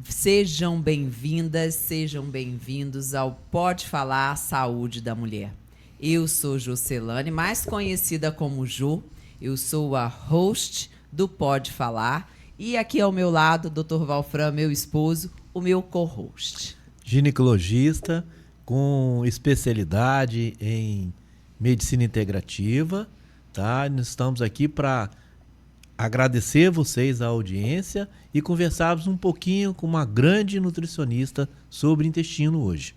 Sejam bem-vindas, sejam bem-vindos ao Pode Falar Saúde da Mulher. Eu sou Jocelane, mais conhecida como Jo. Eu sou a host do Pode Falar. E aqui ao meu lado, Dr. Valfran, meu esposo, o meu co-host. Ginecologista com especialidade em medicina integrativa, tá? Nós estamos aqui para agradecer vocês a audiência e conversarmos um pouquinho com uma grande nutricionista sobre intestino hoje.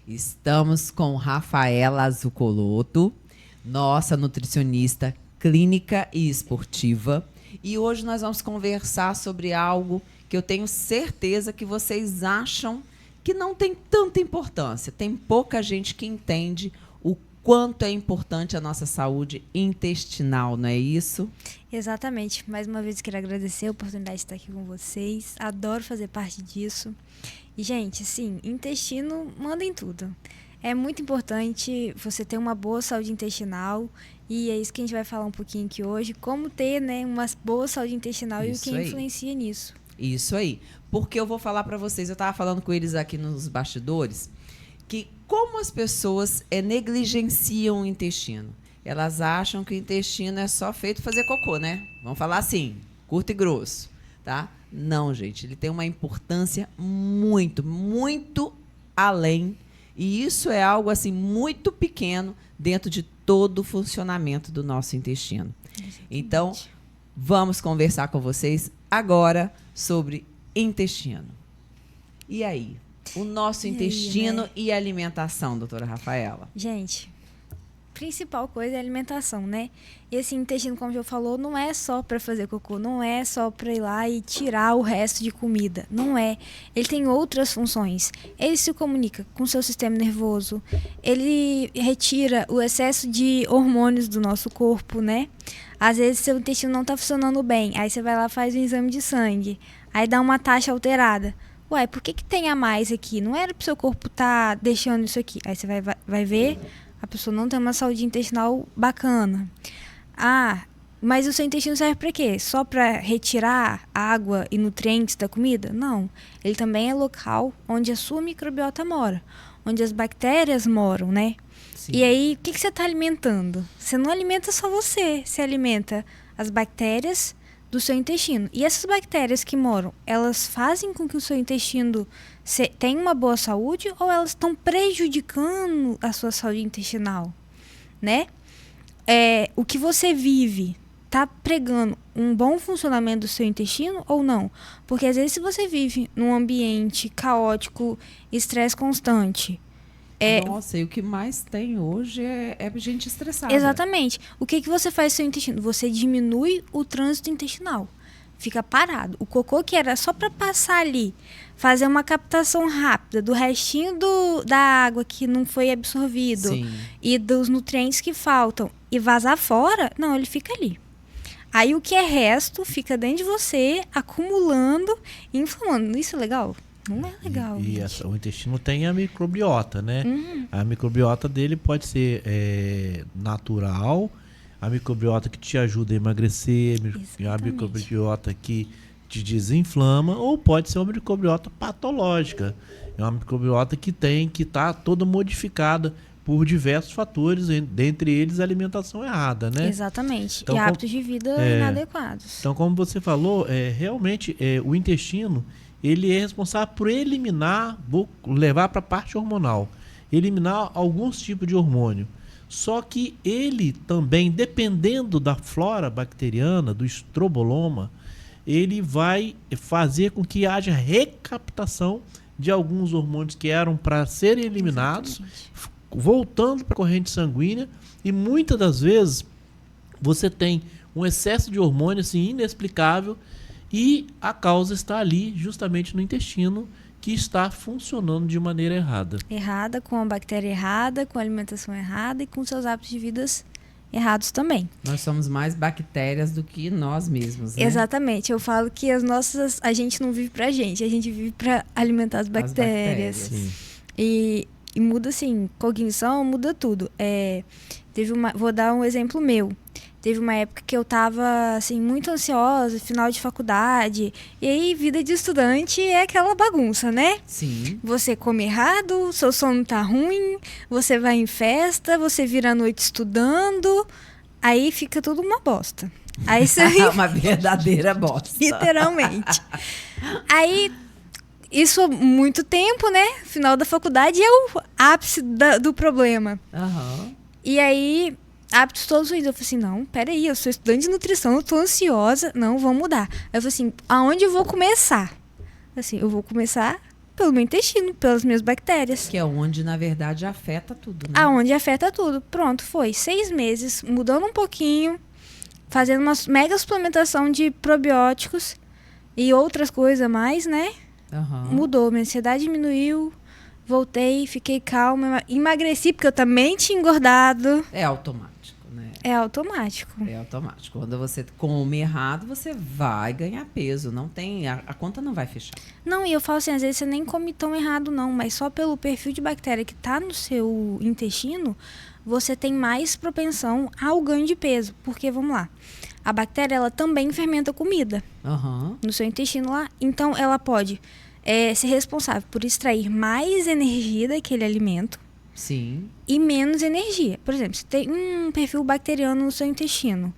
Estamos com Rafaela Azucoloto, nossa nutricionista clínica e esportiva. E hoje nós vamos conversar sobre algo que eu tenho certeza que vocês acham que não tem tanta importância. Tem pouca gente que entende o quanto é importante a nossa saúde intestinal, não é isso? Exatamente. Mais uma vez quero agradecer a oportunidade de estar aqui com vocês. Adoro fazer parte disso. E, gente, sim, intestino manda em tudo. É muito importante você ter uma boa saúde intestinal e é isso que a gente vai falar um pouquinho aqui hoje. Como ter, né, uma boa saúde intestinal Isso e o que aí. influencia nisso. Isso aí. Porque eu vou falar para vocês, eu estava falando com eles aqui nos bastidores, que como as pessoas negligenciam o intestino. Elas acham que o intestino é só feito fazer cocô, né? Vamos falar assim, curto e grosso, tá? Não, gente, ele tem uma importância muito, muito além. E isso é algo assim muito pequeno dentro de todo o funcionamento do nosso intestino. Então, vamos conversar com vocês agora sobre intestino. E aí? O nosso intestino né? e a alimentação, doutora Rafaela. Gente, principal coisa é a alimentação, né? Esse intestino, como já falou, não é só para fazer cocô, não é só para ir lá e tirar o resto de comida, não é. Ele tem outras funções. Ele se comunica com o seu sistema nervoso, ele retira o excesso de hormônios do nosso corpo, né? Às vezes seu intestino não tá funcionando bem, aí você vai lá e faz um exame de sangue, aí dá uma taxa alterada. Ué, por que tem a mais aqui? Não era pro seu corpo tá deixando isso aqui. Aí você vai ver, a pessoa não tem uma saúde intestinal bacana. Ah, mas o seu intestino serve para quê? Só para retirar água e nutrientes da comida? Não. Ele também é local onde a sua microbiota mora, onde as bactérias moram, né? Sim. E aí, o que você está alimentando? Você não alimenta só você alimenta as bactérias do seu intestino. E essas bactérias que moram, elas fazem com que o seu intestino tenha uma boa saúde ou elas estão prejudicando a sua saúde intestinal, né? O que você vive está pregando um bom funcionamento do seu intestino ou não? Porque às vezes se você vive num ambiente caótico, estresse constante... Nossa, e o que mais tem hoje é gente estressada. Exatamente. O que você faz com o seu intestino? Você diminui o trânsito intestinal. Fica parado. O cocô que era só para passar ali, fazer uma captação rápida do restinho da água que não foi absorvido. Sim. E dos nutrientes que faltam e vazar fora, não, ele fica ali. Aí o que é resto fica dentro de você, acumulando e inflamando. Isso é legal? Não é legal. O intestino tem a microbiota, né? A microbiota dele pode ser natural, a microbiota que te ajuda a emagrecer, a microbiota que te desinflama, ou pode ser uma microbiota patológica. É uma microbiota que está toda modificada por diversos fatores, dentre eles a alimentação errada, né? Exatamente. Então, e hábitos de vida inadequados. Então, como você falou, realmente o intestino ele é responsável por eliminar, vou levar para a parte hormonal, eliminar alguns tipos de hormônio. Só que ele também, dependendo da flora bacteriana, do estroboloma, ele vai fazer com que haja recaptação de alguns hormônios que eram para serem eliminados, voltando para a corrente sanguínea, e muitas das vezes você tem um excesso de hormônio assim, inexplicável, e a causa está ali, justamente no intestino, que está funcionando de maneira errada. Errada, com a bactéria errada, com a alimentação errada e com seus hábitos de vida errados também. Nós somos mais bactérias do que nós mesmos, né? Exatamente. Eu falo que a gente não vive pra gente, a gente vive pra alimentar as bactérias. Sim. E muda, assim, cognição, muda tudo. Vou dar um exemplo meu. Teve uma época que eu tava, assim, muito ansiosa, final de faculdade. E aí, vida de estudante é aquela bagunça, né? Sim. Você come errado, seu sono tá ruim, você vai em festa, você vira a noite estudando, aí fica tudo uma bosta. Aí você... Uma verdadeira bosta. Literalmente. Aí, isso há muito tempo, né? Final da faculdade é o ápice do problema. Aham. E aí, hábitos todos os dias. Eu falei assim, não, peraí, eu sou estudante de nutrição, eu tô ansiosa, não, vou mudar. Aí eu falei assim, aonde eu vou começar? Assim, eu vou começar pelo meu intestino, pelas minhas bactérias. Que é onde, na verdade, afeta tudo, né? Aonde afeta tudo. Pronto, foi 6 meses, mudando um pouquinho, fazendo uma mega suplementação de probióticos e outras coisas mais, né? Aham. Mudou, minha ansiedade diminuiu, voltei, fiquei calma, emagreci, porque eu também tinha engordado. É automático, né? É automático. É automático. Quando você come errado, você vai ganhar peso. Não tem... A conta não vai fechar. Não, e eu falo assim, às vezes você nem come tão errado não, mas só pelo perfil de bactéria que tá no seu intestino, você tem mais propensão ao ganho de peso. Porque, vamos lá, a bactéria, ela também fermenta comida Aham. no seu intestino lá. Então, ela pode ser responsável por extrair mais energia daquele alimento Sim. e menos energia. Por exemplo, se tem um perfil bacteriano no seu intestino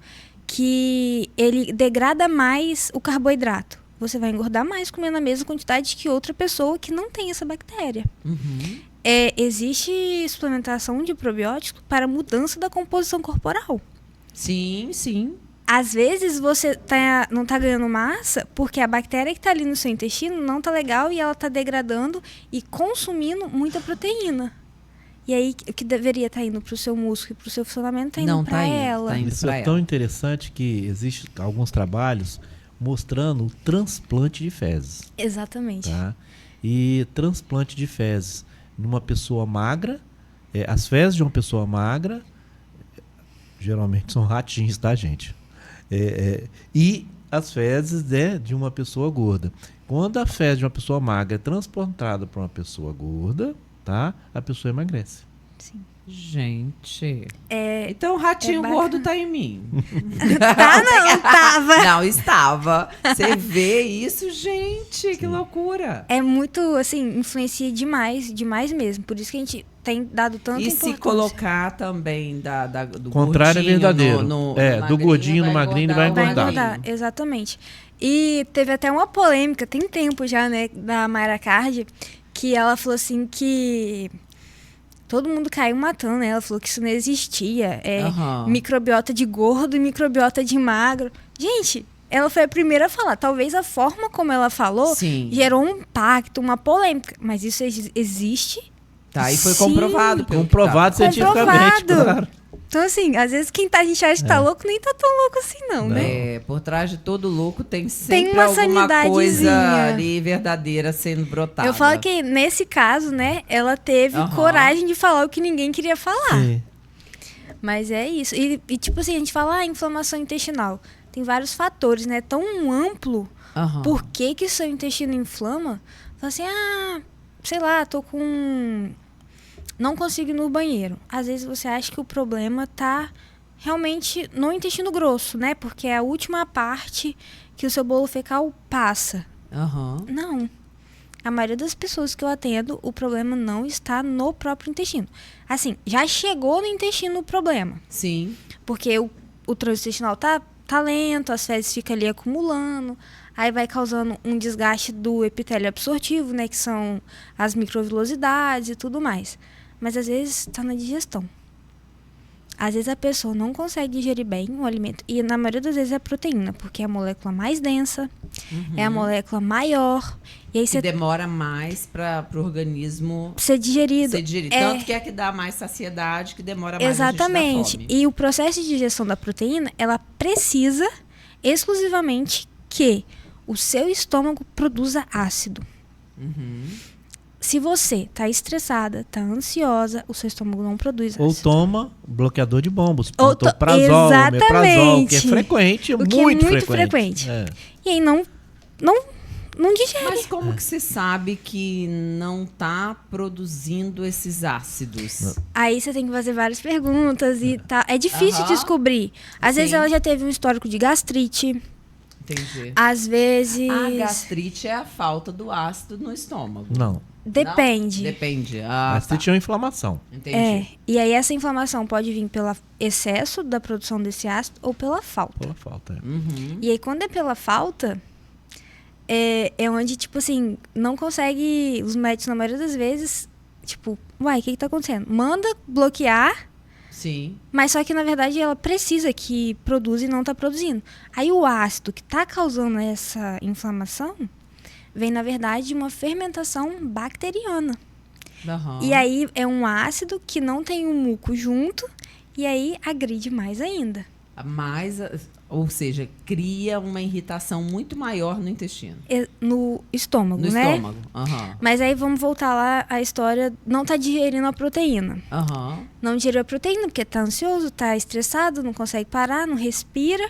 que ele degrada mais o carboidrato, você vai engordar mais comendo a mesma quantidade que outra pessoa que não tem essa bactéria. Uhum. Existe suplementação de probióticos para mudança da composição corporal. Sim, sim. Às vezes você não tá ganhando massa porque a bactéria que tá ali no seu intestino não tá legal e ela tá degradando e consumindo muita proteína. E aí o que deveria estar indo pro seu músculo e pro seu funcionamento tá indo Não pra tá indo, ela. tá indo. Isso pra é tão ela. interessante que existem alguns trabalhos mostrando o transplante de fezes. Exatamente. Tá? E transplante de fezes numa pessoa magra, as fezes de uma pessoa magra, geralmente são ratinhos, tá, gente? E as fezes de uma pessoa gorda. Quando a fezes de uma pessoa magra é transportada para uma pessoa gorda, tá? A pessoa emagrece. Sim. Gente. Então o ratinho bacana. gordo tá em mim. Tá, não, tava. Não, estava. Você vê isso, gente, que loucura. É muito, assim, influencia demais, demais mesmo. Por isso que a gente tem dado tanta E importância. se colocar também do Contrário é gordinho verdadeiro. no Do gordinho no magrinho ele vai Vai engordar. engordar, exatamente. E teve até uma polêmica, tem tempo já, né, da Mayra Card, que ela falou assim que todo mundo caiu matando, né? Ela falou que isso não existia. Aham. Microbiota de gordo e microbiota de magro. Gente, ela foi a primeira a falar. Talvez a forma como ela falou Sim. gerou um impacto, uma polêmica. Mas isso existe. Tá, e foi Sim. comprovado. pelo que Comprovado tá. cientificamente, Comprovado. claro. Então, assim, às vezes a gente acha que tá louco, nem tá tão louco assim, não, né? Por trás de todo louco tem sempre uma alguma sanidadezinha. coisa ali verdadeira sendo brotada. Eu falo que, nesse caso, né, ela teve Aham. coragem de falar o que ninguém queria falar. Sim. Mas é isso. E, tipo assim, a gente fala, inflamação intestinal. Tem vários fatores, né? Tão amplo. Aham. Por que que seu intestino inflama? Fala assim, sei lá, tô com... Não consigo ir no banheiro. Às vezes você acha que o problema tá realmente no intestino grosso, né? Porque é a última parte que o seu bolo fecal passa. Aham. Não. A maioria das pessoas que eu atendo, o problema não está no próprio intestino. Assim, já chegou no intestino o problema. Sim. Porque o trânsito intestinal tá lento, as fezes ficam ali acumulando, aí vai causando um desgaste do epitélio absortivo, né? Que são as microvilosidades e tudo mais. Mas às vezes está na digestão. Às vezes a pessoa não consegue digerir bem o alimento. E na maioria das vezes é a proteína, porque é a molécula mais densa, é a molécula maior. E aí Que você demora mais para o organismo ser digerido. ser digerido. Tanto que é que dá mais saciedade, que demora mais Exatamente. a gente dar fome. E o processo de digestão da proteína, ela precisa exclusivamente que o seu estômago produza ácido. Uhum. Se você tá estressada, tá ansiosa, o seu estômago não produz ácido. Ou toma bloqueador de bombos. Ou Pantoprazol, omeprazol, que é exatamente. frequente, O que é muito muito frequente. frequente. E aí não não digere. Mas como que você sabe que não está produzindo esses ácidos? Aí você tem que fazer várias perguntas e tá. É difícil Aham. descobrir. Às vezes Sim. ela já teve um histórico de gastrite. Entendi. Às vezes. A gastrite é a falta do ácido no estômago. Não. Depende. Não? Depende. A Ah, gastrite é uma inflamação. Entendi. É. E aí essa inflamação pode vir pelo excesso da produção desse ácido ou pela falta. Pela falta. Uhum. E aí quando é pela falta, é onde, tipo assim, não consegue. Os médicos, na maioria das vezes, tipo, uai, o que tá acontecendo? Manda bloquear. Sim. Mas só que, na verdade, ela precisa que produza e não está produzindo. Aí o ácido que está causando essa inflamação vem, na verdade, de uma fermentação bacteriana. Aham. E aí é um ácido que não tem um muco junto e aí agride mais ainda. Mais, ou seja, cria uma irritação muito maior no intestino. No estômago, No né? estômago. Aham. Mas aí vamos voltar lá à história, não tá digerindo a proteína. Aham. Não digeriu a proteína porque tá ansioso, tá estressado, não consegue parar, não respira.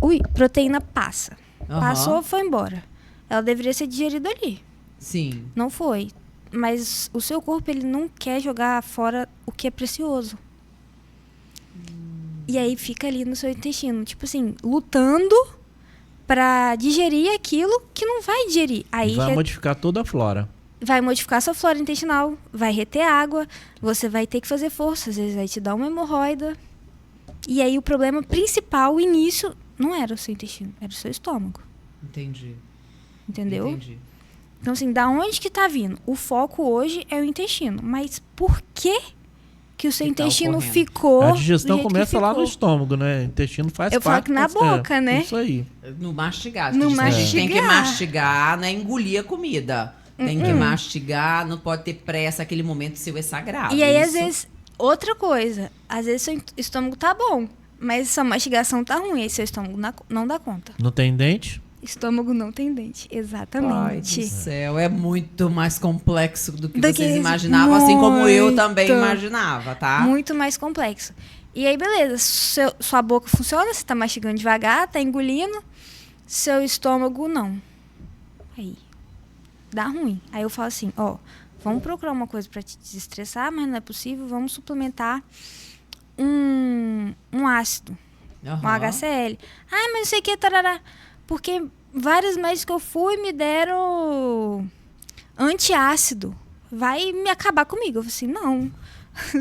Ui, proteína passa. Aham. Passou, foi embora. Ela deveria ser digerida ali. Sim. Não foi. Mas o seu corpo, ele não quer jogar fora o que é precioso. E aí fica ali no seu intestino, tipo assim, lutando pra digerir aquilo que não vai digerir. Aí Vai modificar toda a flora. vai modificar sua flora intestinal, vai reter água, você vai ter que fazer força, às vezes vai te dar uma hemorroida. E aí o problema principal, o início, não era o seu intestino, era o seu estômago. Entendi. Entendeu? Entendi. Então, assim, da onde que tá vindo? O foco hoje é o intestino. Mas por que que o seu Que tá intestino ocorrendo? ficou A do digestão jeito que começa lá no ficou? estômago, né? O intestino faz Eu falo parte. que na boca, né? Isso aí. No mastigar. No Que diz que a gente tem que mastigar. mastigar, não é engolir a comida. Tem que mastigar, não pode ter pressa, aquele momento seu é sagrado. E aí, às Isso- vezes, outra coisa. Às vezes, seu estômago tá bom, mas sua mastigação tá ruim. Aí, seu estômago não dá conta. Não tem dente? Estômago não tem dente. Ai, do Exatamente. céu, é muito mais complexo do que Do vocês que imaginavam, assim como eu muito. também imaginava, tá? Muito mais complexo. E aí, beleza. Sua boca funciona, você tá mastigando devagar, tá engolindo. Seu estômago, não. Aí, dá ruim. Aí eu falo assim, ó, vamos procurar uma coisa pra te desestressar, mas não é possível, vamos suplementar um ácido, um Aham. HCl. Ah, mas não sei o que, tarará. Porque vários médicos que eu fui me deram antiácido. Vai me acabar comigo. Eu falei assim, não.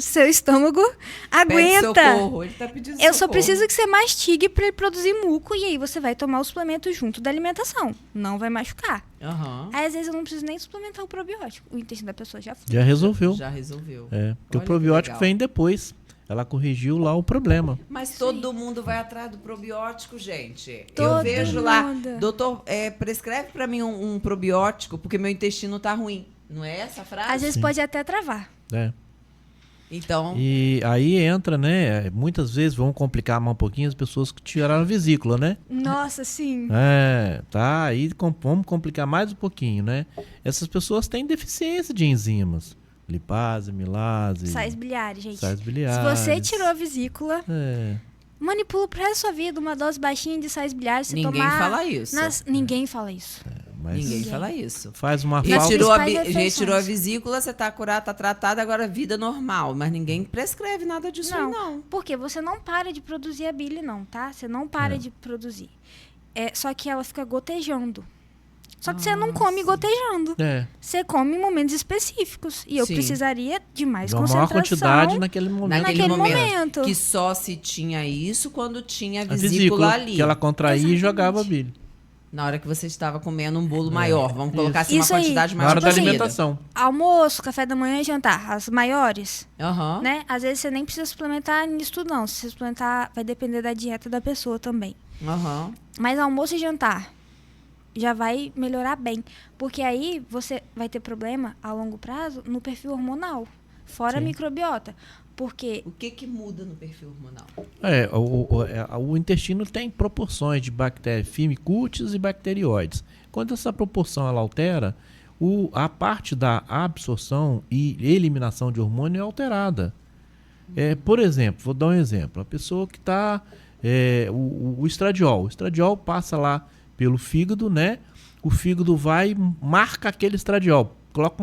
Seu estômago Pede aguenta. socorro, ele tá pedindo Eu só socorro. preciso que você mastigue para ele produzir muco e aí você vai tomar o suplemento junto da alimentação. Não vai machucar. Aham. Aí às vezes eu não preciso nem suplementar o probiótico. O intestino da pessoa já foi. Já resolveu. Já resolveu. É, porque Olha o que probiótico legal. vem depois. Ela corrigiu lá o problema. Mas todo mundo vai atrás do probiótico, gente. Eu Todo vejo lá, mundo. doutor, prescreve pra mim um probiótico, porque meu intestino tá ruim. Não é essa a frase? Às vezes Sim. pode até travar. Né? Então, E aí entra, né? Muitas vezes vão complicar mais um pouquinho as pessoas que tiraram a vesícula, né? Nossa, sim. É, tá. Aí vamos complicar mais um pouquinho, né? Essas pessoas têm deficiência de enzimas. Lipase, milase. Sais biliares, gente. Sais Se biliares. você tirou a vesícula, É. manipula pro resto da sua vida uma dose baixinha de sais biliares. Se ninguém tomar fala isso. Ninguém fala isso. Mas Ninguém fala isso. faz uma Nas falta. principais refeições. Retirou a vesícula, você tá curado, tá tratado, agora vida normal. Mas ninguém prescreve nada disso aí, não. Porque você não para de produzir a bile, não, tá? Você não para de produzir. Só que ela fica gotejando. Só que você não come gotejando. É, Você come em momentos específicos. E eu Sim. precisaria de mais de uma concentração. maior quantidade naquele momento. Naquele momento. Que só se tinha isso quando tinha a A vesícula, vesícula, ali. que ela contraía e Exatamente. jogava bile. Na hora que você estava comendo um bolo maior. Vamos colocar assim, Isso uma aí. quantidade Na mais hora da reduzida. alimentação. Almoço, café da manhã e jantar. As maiores, Aham. né? Às vezes você nem precisa suplementar nisso tudo, não. Se você suplementar, vai depender da dieta da pessoa também. Aham. Mas almoço e jantar já vai melhorar bem. Porque aí você vai ter problema a longo prazo no perfil hormonal. Fora a Sim. microbiota. Porque O que muda no perfil hormonal? O intestino tem proporções de bactérias firmicutes e bacterióides. Quando essa proporção ela altera, a parte da absorção e eliminação de hormônio é alterada. Por exemplo, vou dar um exemplo. A pessoa que está... o estradiol. O estradiol passa lá pelo fígado, né? o fígado vai e marca aquele estradiol. Coloca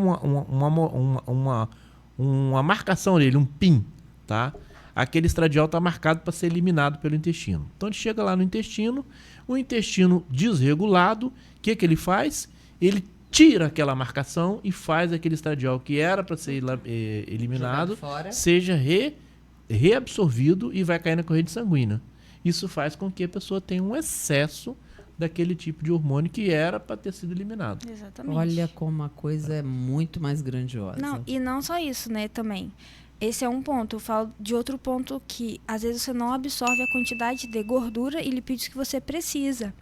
uma marcação nele, um PIN, tá? Aquele estradiol está marcado para ser eliminado pelo intestino. Então ele chega lá no intestino, o intestino desregulado, o que ele faz? Ele tira aquela marcação e faz aquele estradiol que era para ser eliminado, seja reabsorvido e vai cair na corrente sanguínea. Isso faz com que a pessoa tenha um excesso daquele tipo de hormônio que era para ter sido eliminado. Exatamente. Olha como a coisa é muito mais grandiosa. Não, e não só isso, né, também. Esse é um ponto. Eu falo de outro ponto que, às vezes, você não absorve a quantidade de gordura e lipídios que você precisa.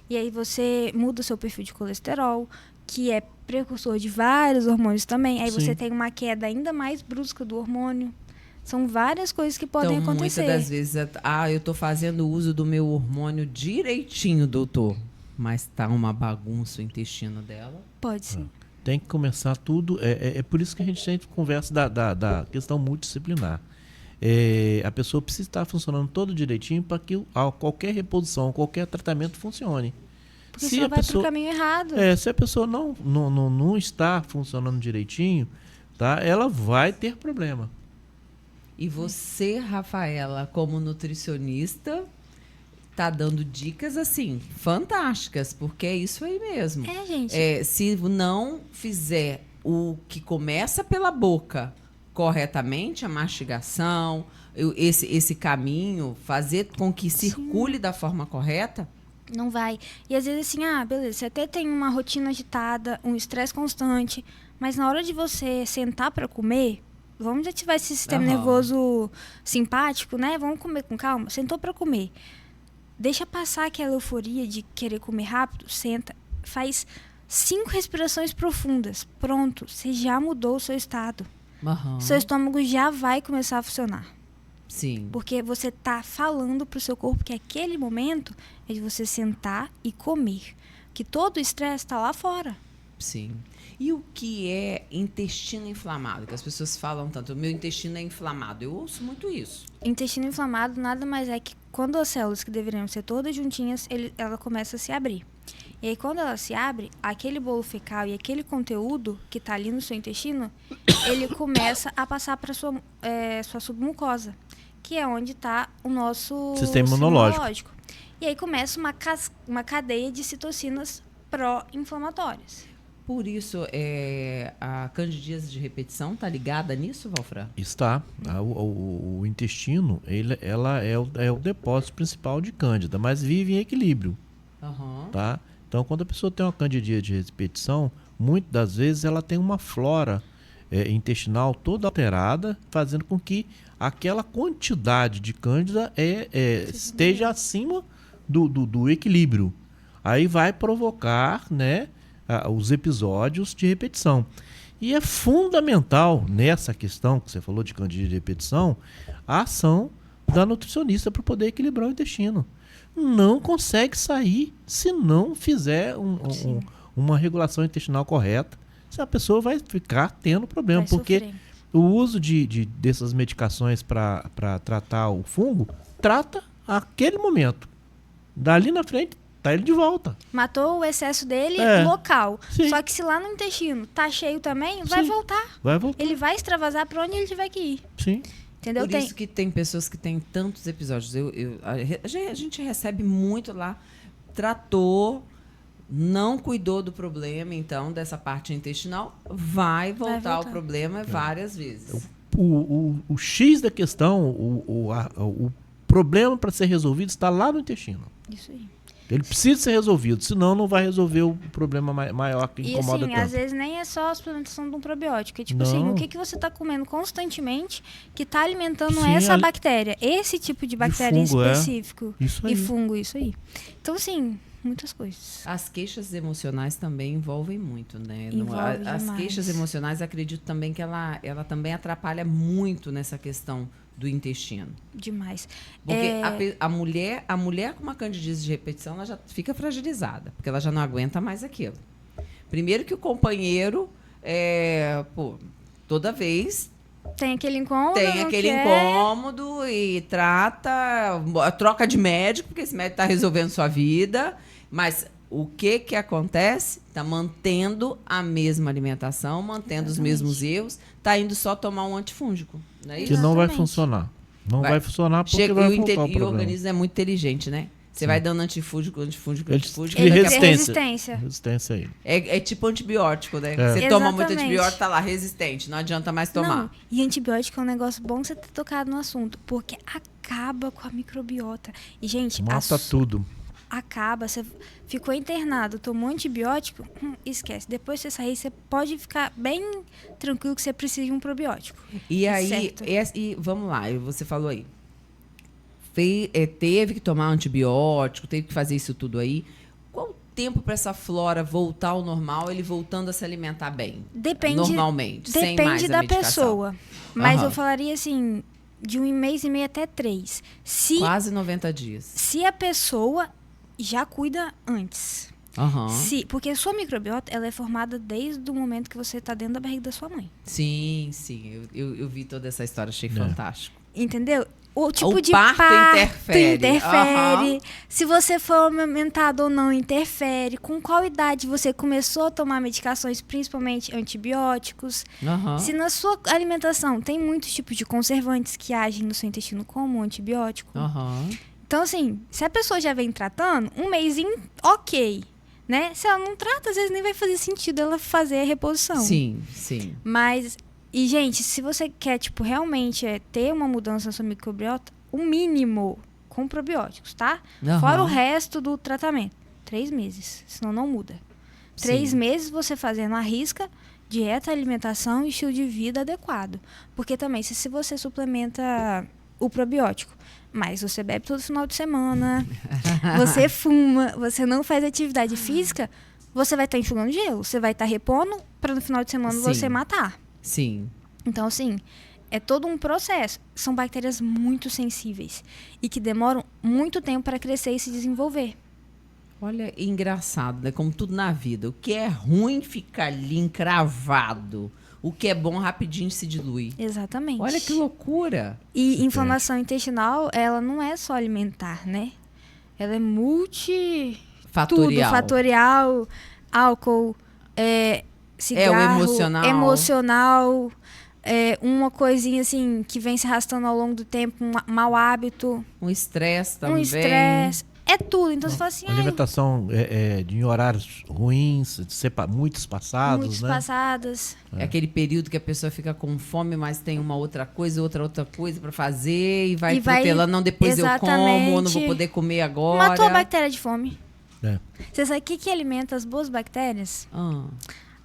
E aí você muda o seu perfil de colesterol, que é precursor de vários hormônios também. Aí você tem uma queda ainda mais brusca do hormônio. São várias coisas que podem acontecer. Muitas das vezes, eu estou fazendo uso do meu hormônio direitinho, doutor. Mas tá uma bagunça o intestino dela. Pode ser. Tem que começar tudo. É por isso que a gente sempre conversa da questão multidisciplinar. A pessoa precisa estar funcionando todo direitinho para que qualquer reposição, qualquer tratamento funcione. Porque se vai para o caminho errado. Se a pessoa não está funcionando direitinho, tá, ela vai ter problema. E você, Rafaela, como nutricionista, tá dando dicas, assim, fantásticas, porque é isso aí mesmo. Gente. Se não fizer o que começa pela boca corretamente, a mastigação, esse caminho, fazer com que circule da forma correta... Não vai. E às vezes assim, beleza, você até tem uma rotina agitada, um estresse constante, mas na hora de você sentar para comer... Vamos ativar esse sistema nervoso simpático, né? Vamos comer com calma. Sentou para comer. Deixa passar aquela euforia de querer comer rápido. Senta. Faz 5 respirações profundas. Pronto. Você já mudou o seu estado. Seu estômago já vai começar a funcionar. Sim. Porque você tá falando pro seu corpo que aquele momento é de você sentar e comer. Que todo o estresse tá lá fora. Sim. E o que é intestino inflamado? Que as pessoas falam tanto, o meu intestino é inflamado. Eu ouço muito isso. Intestino inflamado nada mais é que quando as células que deveriam ser todas juntinhas, ela começa a se abrir. E aí quando ela se abre, aquele bolo fecal e aquele conteúdo que está ali no seu intestino, ele começa a passar para sua submucosa, que é onde está o nosso sistema imunológico. E aí começa uma cadeia de citocinas pró-inflamatórias. Por isso, a candidíase de repetição está ligada nisso, Valfran? Está. O intestino, ela é o depósito principal de cândida, mas vive em equilíbrio. Tá? Então, quando a pessoa tem uma candidíase de repetição, muitas das vezes ela tem uma flora intestinal toda alterada, fazendo com que aquela quantidade de cândida esteja acima do equilíbrio. Aí vai provocar, né, os episódios de repetição. E é fundamental nessa questão que você falou de candidíase de repetição, a ação da nutricionista para poder equilibrar o intestino. Não consegue sair se não fizer uma regulação intestinal correta. A pessoa vai ficar tendo problema, porque o uso dessas medicações para tratar o fungo trata aquele momento. Dali na frente tá ele de volta. Matou o excesso dele local. Sim. Só que se lá no intestino tá cheio também, vai voltar. Vai voltar. Ele vai extravasar para onde ele tiver que ir. Sim. Entendeu? Por isso que tem pessoas que têm tantos episódios. A gente recebe muito lá. Tratou, não cuidou do problema, então, dessa parte intestinal, vai voltar o problema várias vezes. O X da questão, o problema para ser resolvido está lá no intestino. Isso aí. Ele precisa ser resolvido, senão não vai resolver o problema maior que incomoda tanto. E assim, às vezes nem é só a suplementação de um probiótico. É tipo assim, o que você está comendo constantemente que está alimentando essa bactéria? Esse tipo de bactéria fungo, específico. Isso aí. E fungo, isso aí. Então, assim, muitas coisas. As queixas emocionais também envolvem muito, né? As queixas emocionais, acredito também que ela também atrapalha muito nessa questão do intestino. Demais. Porque a mulher com uma candidíase de repetição, ela já fica fragilizada, porque ela já não aguenta mais aquilo. Primeiro que o companheiro, toda vez... Tem aquele incômodo. Incômodo e troca de médico, porque esse médico está resolvendo sua vida, mas o que acontece? Está mantendo a mesma alimentação, mantendo os mesmos erros, está indo só tomar um antifúngico. Não é isso? Que não vai Exatamente. funcionar. Não vai funcionar porque Chega, vai e voltar o o problema. organismo é muito inteligente, né? Você vai dando antifúngico. Ele Antifúngico. cria Ele daqui a cria resistência. resistência. Resistência aí. É tipo antibiótico, né? É. Você toma muito Exatamente. antibiótico, tá lá resistente. Não adianta mais tomar. Não, e antibiótico é um negócio bom você ter tocado no assunto, porque acaba com a microbiota. E, gente, Mata tudo. acaba, você ficou internado, tomou antibiótico, esquece. Depois que você sair, você pode ficar bem tranquilo que você precisa de um probiótico. E aí, Certo. e vamos lá, você falou aí. Teve que tomar antibiótico, teve que fazer isso tudo aí. Qual o tempo para essa flora voltar ao normal, ele voltando a se alimentar bem? Depende, Normalmente, sem mais depende a da medicação. pessoa. Mas Aham. eu falaria assim, de 1 mês e meio até 3. Quase 90 dias. Se a pessoa já cuida antes. Aham. Porque a sua microbiota, ela é formada desde o momento que você está dentro da barriga da sua mãe. Sim. Eu vi toda essa história, achei fantástico. Entendeu? O tipo O de parto interfere. interfere. Aham. Se você for amamentado ou não, interfere. Com qual idade você começou a tomar medicações, principalmente antibióticos. Aham. Se na sua alimentação tem muitos tipos de conservantes que agem no seu intestino, como o antibiótico. Aham. Então, assim, se a pessoa já vem tratando, 1 mêsinho, ok. Né? Se ela não trata, às vezes nem vai fazer sentido ela fazer a reposição. Sim. Mas, e gente, se você quer, tipo, realmente ter uma mudança na sua microbiota, o mínimo com probióticos, tá? Aham. Fora o resto do tratamento. 3 meses, senão não muda. 3 Sim. meses você fazendo a risca, dieta, alimentação e estilo de vida adequado. Porque também, se você suplementa o probiótico, mas você bebe todo final de semana, você fuma, você não faz atividade física, você vai estar enxugando gelo, você vai estar repondo para no final de semana Sim. você matar. Sim. Então, assim, é todo um processo. São bactérias muito sensíveis e que demoram muito tempo para crescer e se desenvolver. Olha, engraçado, né? Como tudo na vida. O que é ruim fica ali encravado. O que é bom rapidinho se dilui. Exatamente. Olha que loucura. E inflamação intestinal, ela não é só alimentar, né? Ela é Fatorial. tudo, fatorial, álcool, cigarro, emocional. uma coisinha assim que vem se arrastando ao longo do tempo, um mau hábito, Um estresse um também. estresse, é tudo. Então você fala assim, Alimentação em horários ruins, muito espaçados, muitos né? passados. É aquele período que a pessoa fica com fome, mas tem uma outra coisa para fazer e vai protelando. Não, depois eu como, não vou poder comer agora. Matou a bactéria de fome. É. Você sabe o que alimenta as boas bactérias? Ah,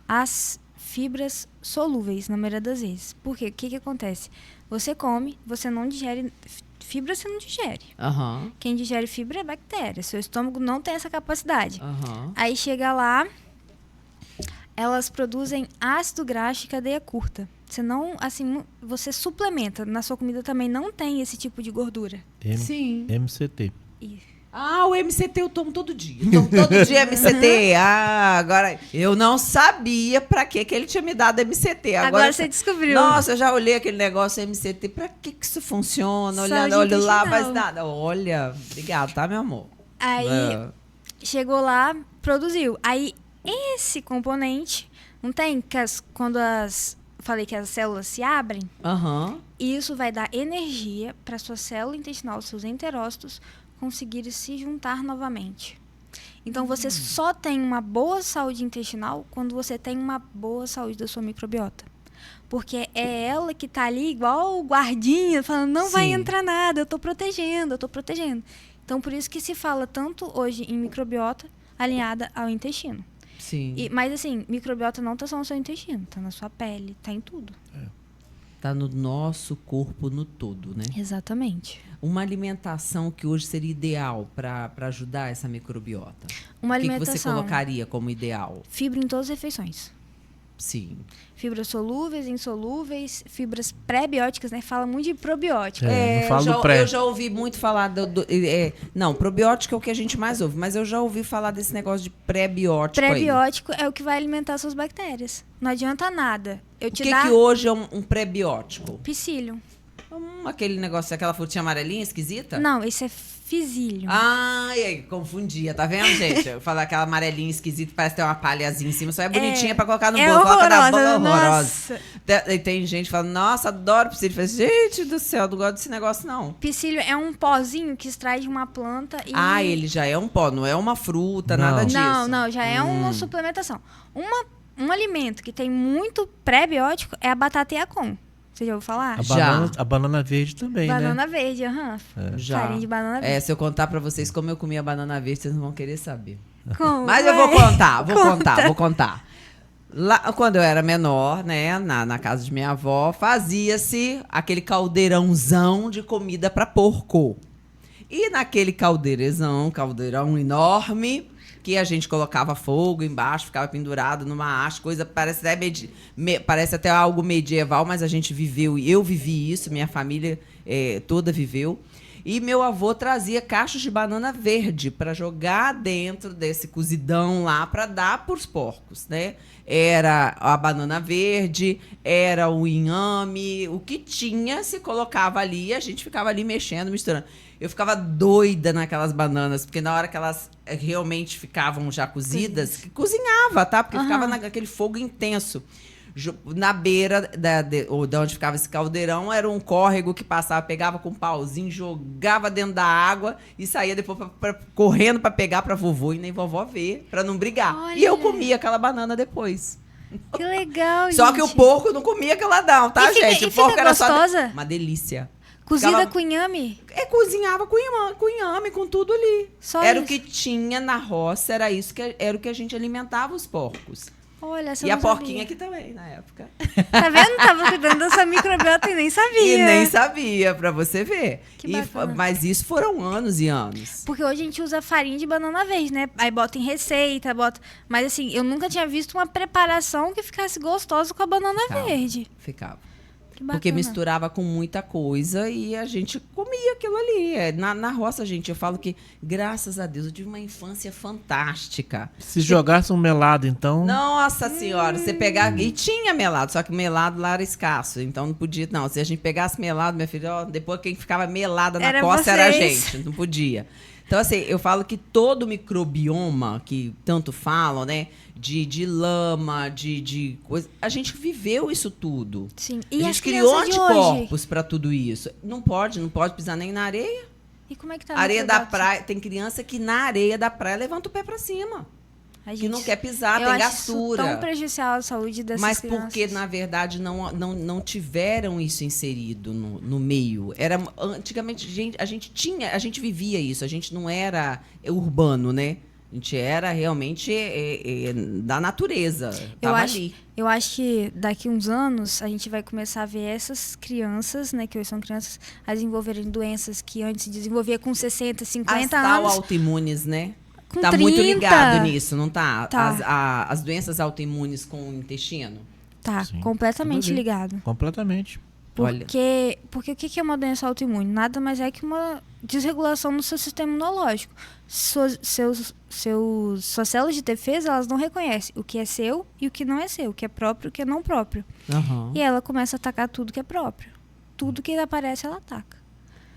As fibras solúveis, na maioria das vezes. Por quê? O que acontece? Você come, você não digere fibra, você não digere. aham, Quem digere fibra é bactéria. Seu estômago não tem essa capacidade. aham. Aí chega lá, elas produzem ácido graxo e cadeia curta. Você não, assim, você suplementa. Na sua comida também não tem esse tipo de gordura. Sim. MCT. E Ah, o MCT eu tomo todo dia. Eu tomo todo dia MCT. Ah, agora eu não sabia pra que ele tinha me dado MCT. agora você descobriu. Nossa, eu já olhei aquele negócio MCT. Pra que isso funciona? Saúde Olho lá, intestinal. mas nada. Olha, obrigado, tá, meu amor? Aí chegou lá, produziu. Aí esse componente, não tem falei que as células se abrem, Aham. isso vai dar energia para sua célula intestinal, seus enterócitos conseguirem se juntar novamente. Então você só tem uma boa saúde intestinal quando você tem uma boa saúde da sua microbiota. Porque é ela que tá ali igual o guardinha, falando, não vai Sim. entrar nada, eu tô protegendo. Então por isso que se fala tanto hoje em microbiota alinhada ao intestino. Sim. Mas assim, microbiota não tá só no seu intestino, tá na sua pele, tá em tudo. Tá no nosso corpo no todo, né? Exatamente. Uma alimentação que hoje seria ideal para ajudar essa microbiota. Uma O que você alimentação, colocaria como ideal? fibra em todas as refeições. Sim. Fibras solúveis, insolúveis, fibras pré-bióticas, né? Fala muito de probiótico. Não falo do pré. Eu já ouvi muito falar não, probiótico é o que a gente mais ouve, mas eu já ouvi falar desse negócio de pré-biótico aí. Pré-biótico é o que vai alimentar suas bactérias. Não adianta nada. Eu O te que dar que hoje é um pré-biótico? psyllium. Aquele negócio, aquela frutinha amarelinha esquisita? Não, esse é Fisílio. Ai, confundia, tá vendo, gente? Eu falo aquela amarelinha esquisita, parece ter uma palhazinha em cima, só é bonitinha pra colocar no bolo, coloca na boca, horrorosa. E tem gente que fala, nossa, adoro psyllium. Eu falo, gente do céu, não gosto desse negócio, não. Psyllium é um pozinho que extrai de uma planta e... Ah, ele já é um pó, não é uma fruta, nada disso. Não, já é uma suplementação. Um alimento que tem muito pré-biótico é a batata Yacon. Você já ouviu falar? A banana verde também, banana né? verde, Já. Farinha de banana verde. Se eu contar pra vocês como eu comia banana verde, vocês não vão querer saber. Como? Mas eu vou contar. Lá, quando eu era menor, né, na casa de minha avó, fazia-se aquele caldeirãozão de comida para porco. E naquele caldeirão enorme, que a gente colocava fogo embaixo, ficava pendurado numa haste, coisa parece até algo medieval, mas a gente viveu, eu vivi isso, minha família toda viveu. E meu avô trazia cachos de banana verde para jogar dentro desse cozidão lá para dar para os porcos, né? Era a banana verde, era o inhame, o que tinha se colocava ali e a gente ficava ali mexendo, misturando. Eu ficava doida naquelas bananas, porque na hora que elas realmente ficavam já cozidas, cozinhava, tá? Porque ficava naquele fogo intenso. Na beira de onde ficava esse caldeirão, era um córrego que passava, pegava com um pauzinho, jogava dentro da água e saía depois correndo para pegar para vovô e nem vovó ver, para não brigar. Olha. E eu comia aquela banana depois. Que legal, Só gente. que o porco não comia aquela não, tá, gente? O porco era gostosa? só uma delícia. Cozida com inhame? Cozinhava com inhame, com tudo ali. Só era isso. o que tinha na roça, era o que a gente alimentava os porcos. Olha, essa E eu a não porquinha sabia. aqui também, na época. Tá vendo? Tava cuidando dessa microbiota e nem sabia. E nem sabia, pra você ver. Que bacana. Mas isso foram anos e anos. Porque hoje a gente usa farinha de banana verde, né? Aí bota em receita, bota... Mas assim, eu nunca tinha visto uma preparação que ficasse gostosa com a banana verde. Ficava. Que bacana. Porque misturava com muita coisa e a gente comia aquilo ali. Na roça, gente, eu falo que, graças a Deus, eu tive uma infância fantástica. Se jogasse um melado, então... Nossa senhora, você pegar... E tinha melado, só que o melado lá era escasso. Então não podia, não. Se a gente pegasse melado, minha filha, ó, depois quem ficava melada na costa era a gente. Não podia. Então, assim, eu falo que todo microbioma, que tanto falam, né? De lama, de coisa... A gente viveu isso tudo. Sim. A E gente as criou crianças de hoje? anticorpos para tudo isso. Não pode pisar nem na areia. E como é que tá? Areia da praia, tem criança que na areia da praia levanta o pé para cima. Que não quer pisar, tem gastura. Isso tão prejudicial à saúde dessas Mas crianças. porque, na verdade, não tiveram isso inserido no meio. Antigamente, a gente vivia isso, a gente não era urbano, né? A gente era realmente da natureza. Tava ali. Eu acho que daqui uns anos a gente vai começar a ver essas crianças, né, que hoje são crianças, a desenvolverem doenças que antes desenvolvia com 60, 50 As tal anos. autoimunes, né? Com Tá 30. muito ligado nisso, não tá? Tá. As doenças autoimunes com o intestino. Tá, Sim, completamente tudo a ver. ligado. Completamente. Olha. Porque o que é uma doença autoimune? Nada mais é que uma desregulação no seu sistema imunológico. Suas células de defesa, elas não reconhecem o que é seu e o que não é seu, o que é próprio e o que é não próprio. Uhum. E ela começa a atacar tudo que é próprio. Tudo que aparece, ela ataca.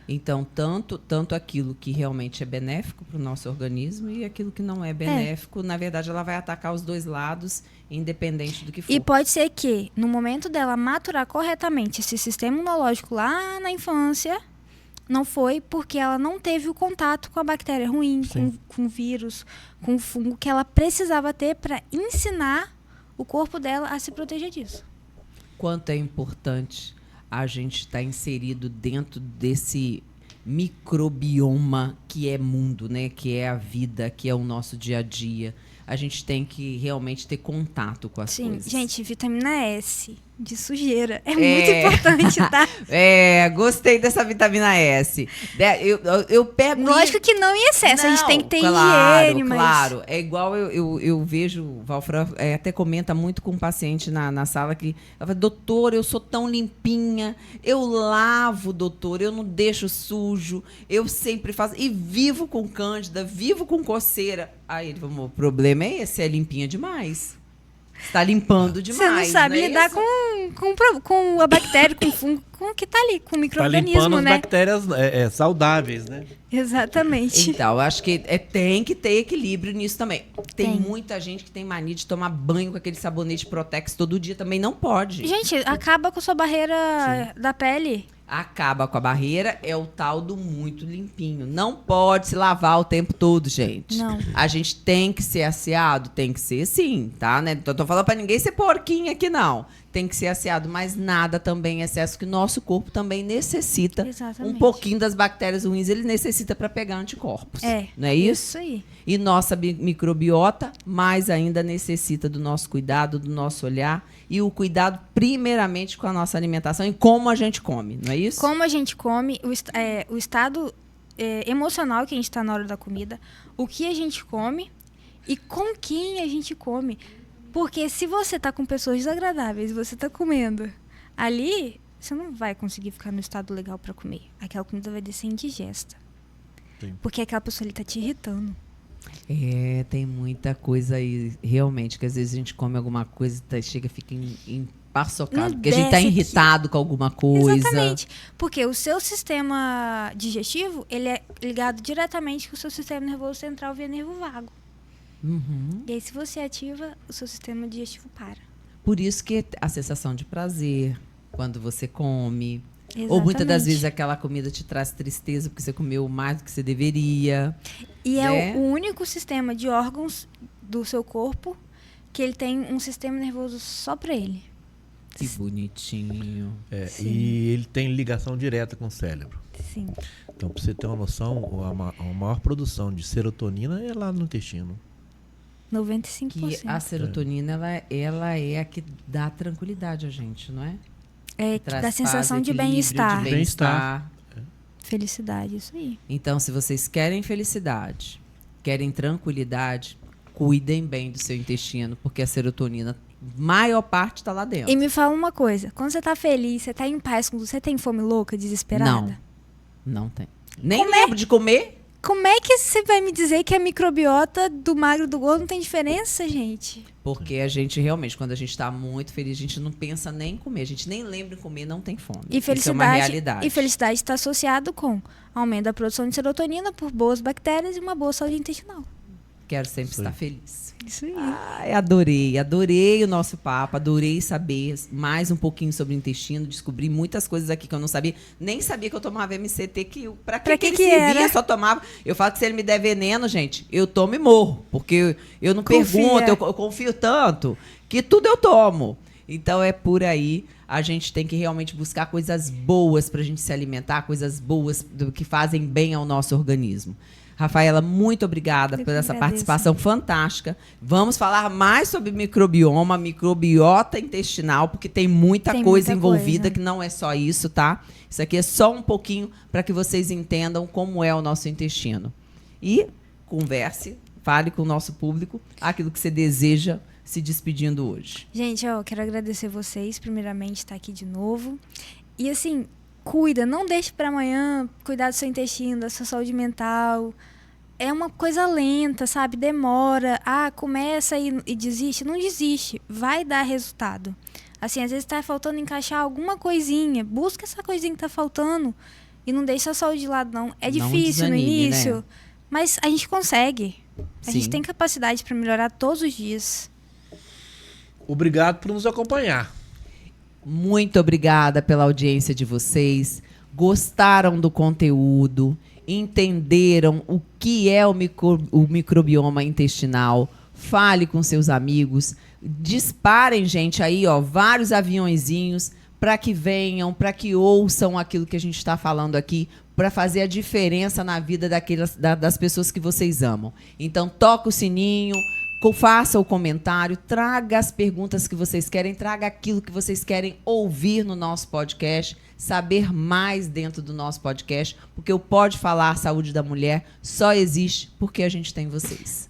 Então, tanto aquilo que realmente é benéfico para o nosso organismo e aquilo que não é benéfico, na verdade, ela vai atacar os dois lados, independente do que for. E pode ser que, no momento dela maturar corretamente esse sistema imunológico lá na infância, não foi porque ela não teve o contato com a bactéria ruim, com o vírus, com o fungo que ela precisava ter para ensinar o corpo dela a se proteger disso. Quanto é importante a gente estar inserido dentro desse microbioma que é mundo, né? Que é a vida, que é o nosso dia a dia. A gente tem que realmente ter contato com as coisas. Gente, vitamina S de sujeira é muito importante, tá? Gostei dessa vitamina S. Eu pego... Lógico que não em excesso, a gente tem que ter higiene, higiene, mas... Claro, é igual eu vejo, o Valfran até comenta muito com um paciente na sala que ela fala, doutor, eu sou tão limpinha, eu lavo, doutor, eu não deixo sujo, eu sempre faço, e vivo com cândida, vivo com coceira. Aí ele falou, o problema é esse, é limpinha demais. Está limpando demais. Você não sabe não é lidar isso? com com a bactéria, com o fungo, com o que tá ali, com o Tá micro-organismo, limpando as né? bactérias saudáveis, né? Exatamente. Então, eu acho que tem que ter equilíbrio nisso também. Tem Tem. muita gente que tem mania de tomar banho com aquele sabonete Protex todo dia, também não pode. Gente, acaba com a sua barreira da pele. Acaba com a barreira, é o tal do muito limpinho. Não pode se lavar o tempo todo, gente. Não. A gente tem que ser asseado? Tem que ser sim, tá? Né? Tô falando pra ninguém ser porquinho aqui, não. Tem que ser asseado, mas nada também em excesso, que o nosso corpo também necessita. Exatamente. Um pouquinho das bactérias ruins, ele necessita para pegar anticorpos. Não é isso? Isso aí. E nossa microbiota, mais ainda, necessita do nosso cuidado, do nosso olhar e o cuidado, primeiramente, com a nossa alimentação e como a gente come, não é isso? Como a gente come, o estado emocional que a gente está na hora da comida, o que a gente come e com quem a gente come. Porque se você tá com pessoas desagradáveis e você tá comendo ali, você não vai conseguir ficar no estado legal para comer. Aquela comida vai descer indigesta. Sim. Porque aquela pessoa ali tá te irritando. Tem muita coisa aí, realmente, que às vezes a gente come alguma coisa e chega, fica empaçocado, porque a gente tá desce irritado com alguma coisa. Exatamente. Porque o seu sistema digestivo, ele é ligado diretamente com o seu sistema nervoso central via nervo vago. Uhum. E aí, se você ativa, o seu sistema digestivo para. Por isso que a sensação de prazer, quando você come, Exatamente. ou muitas das vezes aquela comida te traz tristeza porque você comeu mais do que você deveria. E né? é o único sistema de órgãos do seu corpo que ele tem um sistema nervoso só para ele. Que bonitinho. Sim. E ele tem ligação direta com o cérebro. Sim. Então, para você ter uma noção, a maior produção de serotonina é lá no intestino. 95%. Que a serotonina, ela é a que dá tranquilidade a gente, não é? É, que Traz dá paz, sensação de equilíbrio, bem-estar. de bem-estar. Felicidade, isso aí. Então, se vocês querem felicidade, querem tranquilidade, cuidem bem do seu intestino, porque a serotonina, maior parte, está lá dentro. E me fala uma coisa, quando você tá feliz, você tá em paz, você tem fome louca, desesperada? Não tem. Nem lembro de comer. Como é que você vai me dizer que a microbiota do magro do gordo não tem diferença, gente? Porque a gente realmente, quando a gente está muito feliz, a gente não pensa nem em comer. A gente nem lembra em comer, não tem fome. E Isso é uma felicidade, realidade. e felicidade está associado com aumento da produção de serotonina por boas bactérias e uma boa saúde intestinal. Quero sempre Isso aí. estar feliz. Isso aí. Ai, adorei o nosso papo, adorei saber mais um pouquinho sobre o intestino, descobri muitas coisas aqui que eu não sabia, nem sabia que eu tomava MCT, pra que ele servia, era? só tomava. Eu falo que se ele me der veneno, gente, eu tomo e morro, porque eu não Confia. pergunto, eu confio tanto, que tudo eu tomo. Então é por aí, a gente tem que realmente buscar coisas boas pra gente se alimentar, coisas boas que fazem bem ao nosso organismo. Rafaela, muito obrigada Eu por que essa agradeço. participação fantástica. Vamos falar mais sobre microbioma, microbiota intestinal, porque tem muita Tem coisa muita envolvida, coisa. que não é só isso, tá? Isso aqui é só um pouquinho para que vocês entendam como é o nosso intestino. E converse, fale com o nosso público aquilo que você deseja, se despedindo hoje. Gente, eu quero agradecer vocês, primeiramente, estar aqui de novo. E assim, cuida, não deixe para amanhã cuidar do seu intestino, da sua saúde mental. É uma coisa lenta, sabe? Demora. Começa e desiste. Não desiste. Vai dar resultado. Assim, às vezes tá faltando encaixar alguma coisinha. Busca essa coisinha que tá faltando. E não deixa a saúde de lado, não. É Não difícil no desanime, início, né? mas a gente consegue. A gente Sim. tem capacidade para melhorar todos os dias. Obrigado por nos acompanhar. Muito obrigada pela audiência de vocês. Gostaram do conteúdo? Entenderam o que é o microbioma intestinal? Fale com seus amigos. Disparem, gente, aí, ó, vários aviõezinhos para que venham, para que ouçam aquilo que a gente está falando aqui, para fazer a diferença na vida das pessoas que vocês amam. Então, toca o sininho, faça o comentário, traga as perguntas que vocês querem, traga aquilo que vocês querem ouvir no nosso podcast, saber mais dentro do nosso podcast, porque o Pode Falar Saúde da Mulher só existe porque a gente tem vocês.